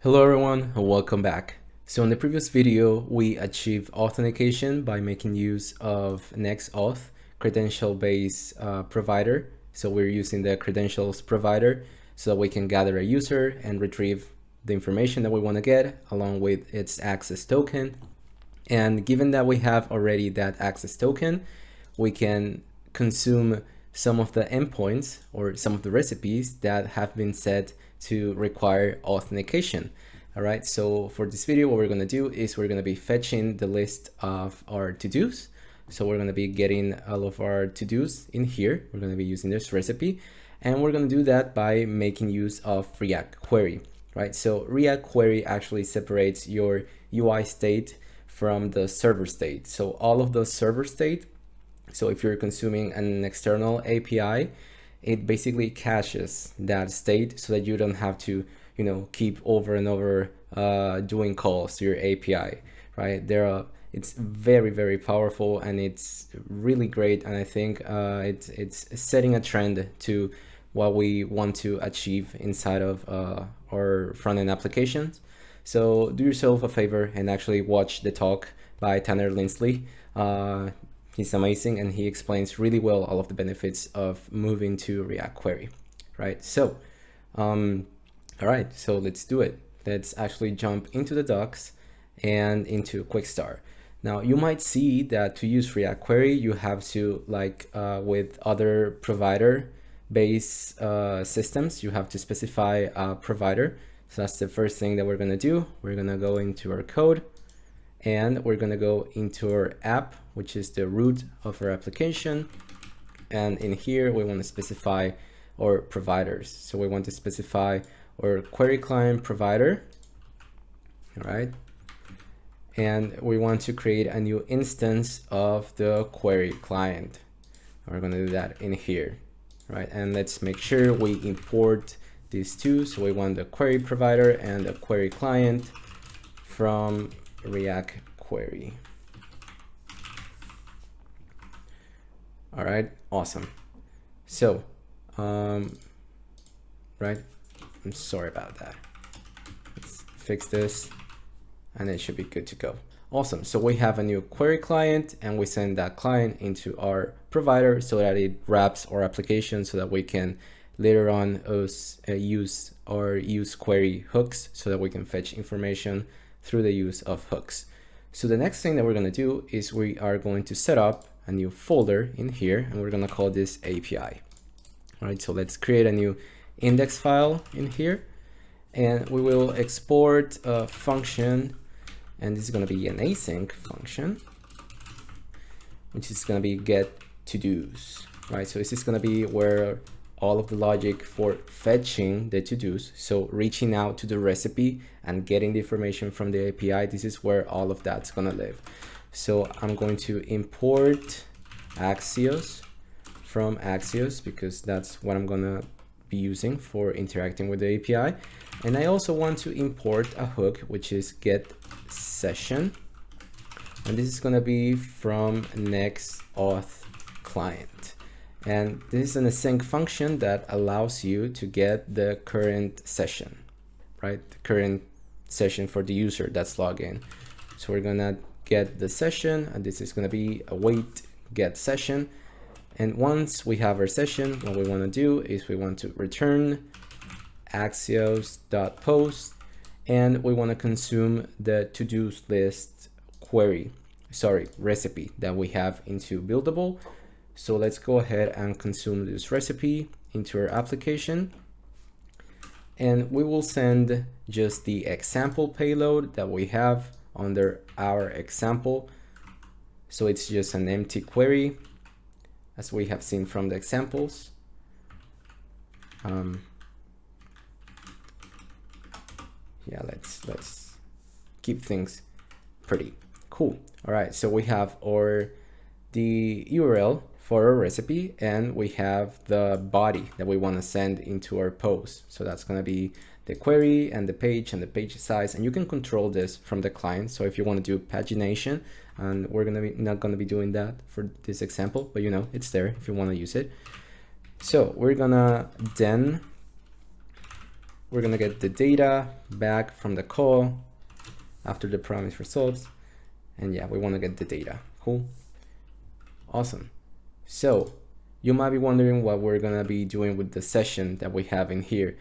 Hello everyone and welcome back. So in the previous video, we achieved authentication by making use of NextAuth credential-based provider. So we're using the credentials provider so that we can gather a user and retrieve the information that we want to get along with its access token. And given that we have already that access token, we can consume some of the endpoints or some of the recipes that have been set to require authentication. All right, so for this video, what we're going to do is we're going to be fetching the list of our to-dos. So we're going to be getting all of our to-dos in here. We're going to be using this recipe, and we're going to do that by making use of React Query, right? So React Query actually separates your UI state from the server state. So all of the server state, so if you're consuming an external API, it basically caches that state so that you don't have to, keep over and over doing calls to your API, right? It's very, very powerful and it's really great. And I think it's setting a trend to what we want to achieve inside of our front-end applications. So do yourself a favor and actually watch the talk by Tanner Linsley. He's amazing and he explains really well all of the benefits of moving to React Query, right? So, all right, so let's do it. Let's actually jump into the docs and into Quick Start. Now you might see that to use React Query, you have to, like with other provider-based systems, you have to specify a provider. So that's the first thing that we're gonna do. We're gonna go into our code and we're gonna go into our app, which is the root of our application. And in here, we wanna specify our providers. So we want to specify our query client provider, all right? And we want to create a new instance of the query client. We're gonna do that in here, right? And let's make sure we import these two. So we want the query provider and the query client from React Query. All right, awesome. So, right, I'm sorry about that. Let's fix this and it should be good to go. Awesome, so we have a new query client and we send that client into our provider so that it wraps our application so that we can later on use query hooks so that we can fetch information through the use of hooks. So the next thing that we're going to do is we are going to set up a new folder in here and we're going to call this API. All right, so let's create a new index file in here and we will export a function, and this is going to be an async function, which is going to be get to-dos, right? So this is going to be where all of the logic for fetching the to-dos, so reaching out to the recipe and getting the information from the API, this is where all of that's gonna live. So I'm going to import Axios from Axios because that's what I'm gonna be using for interacting with the API. And I also want to import a hook, which is get session. And this is gonna be from NextAuth client. And this is an async function that allows you to get the current session, right? The current session for the user that's logged in. So we're gonna get the session, and this is gonna be await get session. And once we have our session, what we wanna do is we want to return axios.post, and we wanna consume the to-dos list recipe that we have into Buildable. So let's go ahead and consume this recipe into our application. And we will send just the example payload that we have under our example. So it's just an empty query, as we have seen from the examples. Yeah, let's keep things pretty cool. All right, so we have the URL for our recipe, and we have the body that we want to send into our post. So that's going to be the query and the page size, and you can control this from the client. So if you want to do pagination, and we're not going to be doing that for this example, but it's there if you want to use it. So we're gonna then we're gonna get the data back from the call after the promise results. And yeah, we wanna get the data. Cool. Awesome. So you might be wondering what we're gonna be doing with the session that we have in here.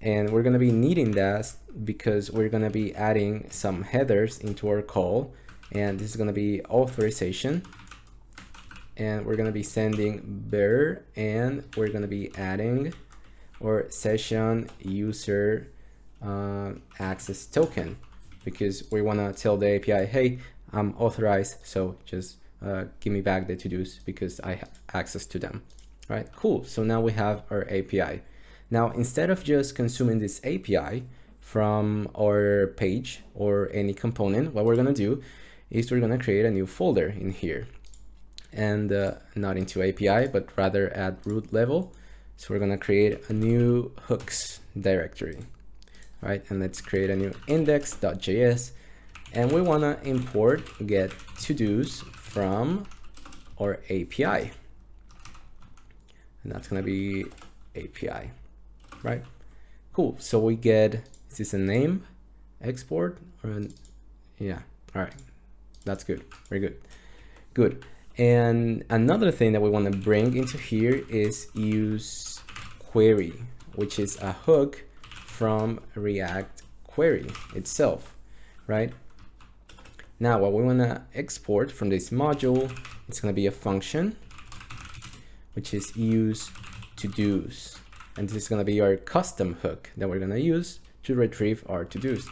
And we're gonna be needing that because we're gonna be adding some headers into our call. And this is gonna be authorization. And we're gonna be sending bear, and we're gonna be adding our session user access token, because we wanna tell the API, hey, I'm authorized, so just give me back the to-dos because I have access to them. All right, cool. So now we have our API. Now, instead of just consuming this API from our page or any component, what we're gonna do is we're gonna create a new folder in here, and not into API, but rather at root level. So we're gonna create a new hooks directory, right? And let's create a new index.js, and we wanna import get to-dos from our API, and that's gonna be API, right? Cool. So we get, is this a name export or an, yeah, all right, that's good, very good, good. And another thing that we want to bring into here is use query, which is a hook from React query itself, right? Now, what we want to export from this module, it's going to be a function, which is use to-dos. And this is going to be our custom hook that we're going to use to retrieve our to-dos.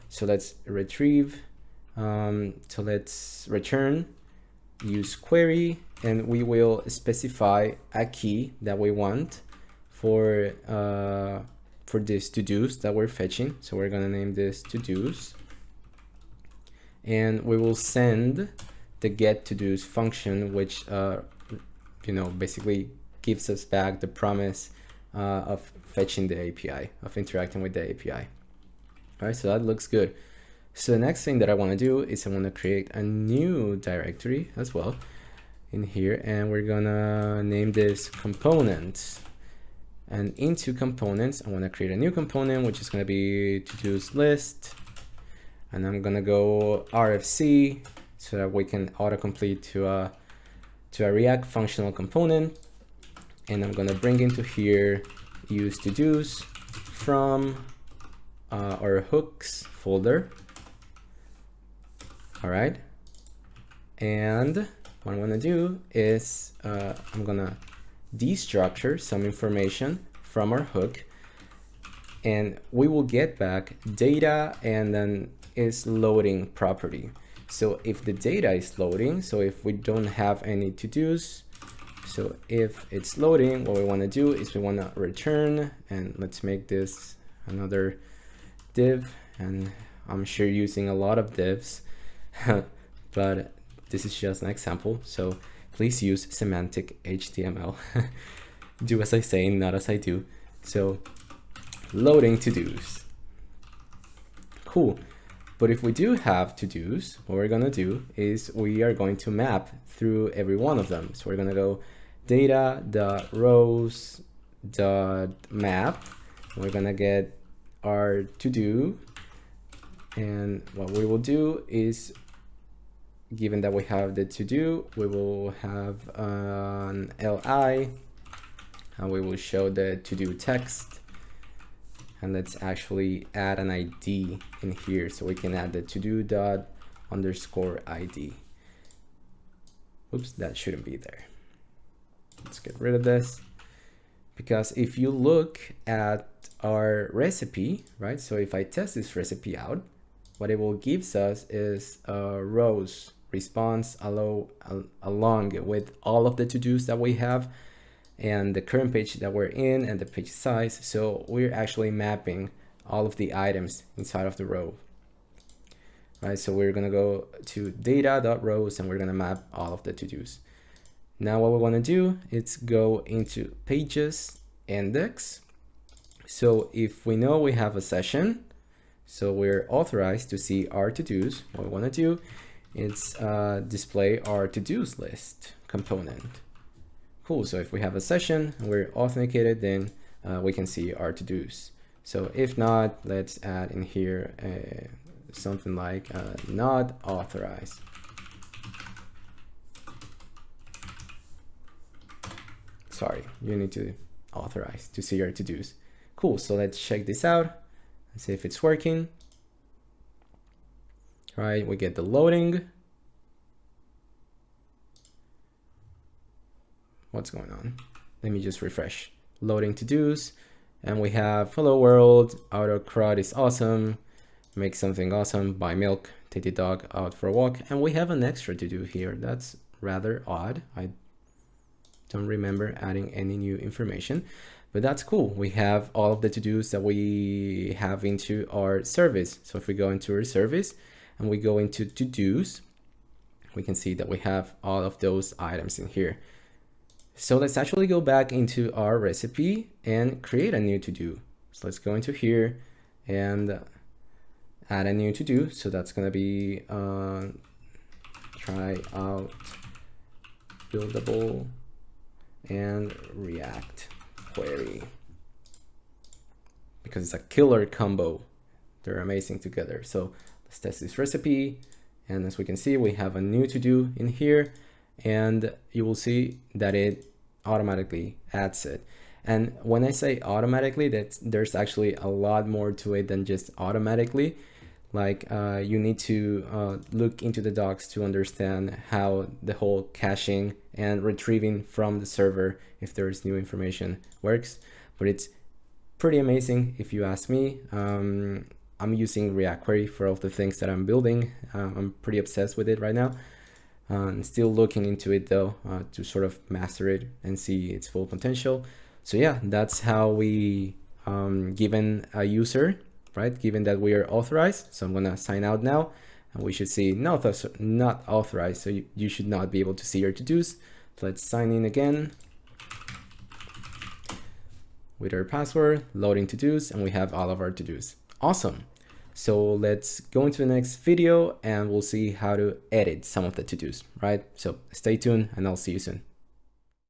So let's retrieve, so let's return use query, and we will specify a key that we want for this to-dos that we're fetching. So we're going to name this to-dos, and we will send the get to-dos function, which you know, basically gives us back the promise of fetching the API, of interacting with the API. All right, so that looks good. So the next thing that I want to do is I want to create a new directory as well in here, and we're gonna name this components. And into components, I want to create a new component, which is going to be to-dos list, and I'm gonna go RFC so that we can autocomplete to a React functional component. And I'm gonna bring into here use to-dos from our hooks folder. All right, and what I'm gonna do is I'm gonna destructure some information from our hook, and we will get back data and then is loading property. So if the data is loading, so if we don't have any to-dos, so if it's loading, what we want to do is we want to return, and let's make this another div, and I'm sure using a lot of divs. But this is just an example, so please use semantic HTML. Do as I say, not as I do. So loading to-dos. Cool. But if we do have to-dos, what we're gonna do is we are going to map through every one of them. So we're gonna go data.rows.map. We're gonna get our to-do, and what we will do is, given that we have the to-do, we will have an li, and we will show the to-do text. And let's actually add an ID in here, so we can add the to-do._ID. Oops, that shouldn't be there. Let's get rid of this, because if you look at our recipe, right? So if I test this recipe out, what it will give us is rows response along with all of the to-dos that we have, and the current page that we're in, and the page size. So we're actually mapping all of the items inside of the row, right? So we're gonna go to data.rows, and we're gonna map all of the to-dos. Now what we want to do is go into pages index. So if we know we have a session, so we're authorized to see our to-dos, what we want to do is display our to-dos list component. Cool. So if we have a session and we're authenticated, then we can see our to-dos. So if not, let's add in here something like not authorized. Sorry, you need to authorize to see your to-dos. Cool, so let's check this out and see if it's working. All right, we get the loading. What's going on? Let me just refresh. Loading to-dos, and we have hello world, autocrot is awesome, make something awesome, buy milk, take the dog out for a walk, and we have an extra to do here. That's rather odd. I don't remember adding any new information, but that's cool. We have all of the to-dos that we have into our service. So if we go into our service and we go into to-dos, we can see that we have all of those items in here. So let's actually go back into our recipe and create a new to-do. So let's go into here and add a new to-do. So that's going to be try out Buildable and React query, because it's a killer combo. They're amazing together. So let's test this recipe. And as we can see, we have a new to-do in here, and you will see that it automatically adds it. And when I say automatically, there's actually a lot more to it than just automatically. Like you need to look into the docs to understand how the whole caching and retrieving from the server if there's new information works. But it's pretty amazing if you ask me. I'm using React Query for all the things that I'm building. I'm pretty obsessed with it right now. I'm still looking into it though, to sort of master it and see its full potential. So yeah, that's how we given a user, right? Given that we are authorized. So I'm gonna sign out now, and we should see not authorized. So you should not be able to see your to-dos. So let's sign in again with our password, loading to-dos, and we have all of our to-dos. Awesome. So let's go into the next video and we'll see how to edit some of the to-dos, right? So stay tuned and I'll see you soon.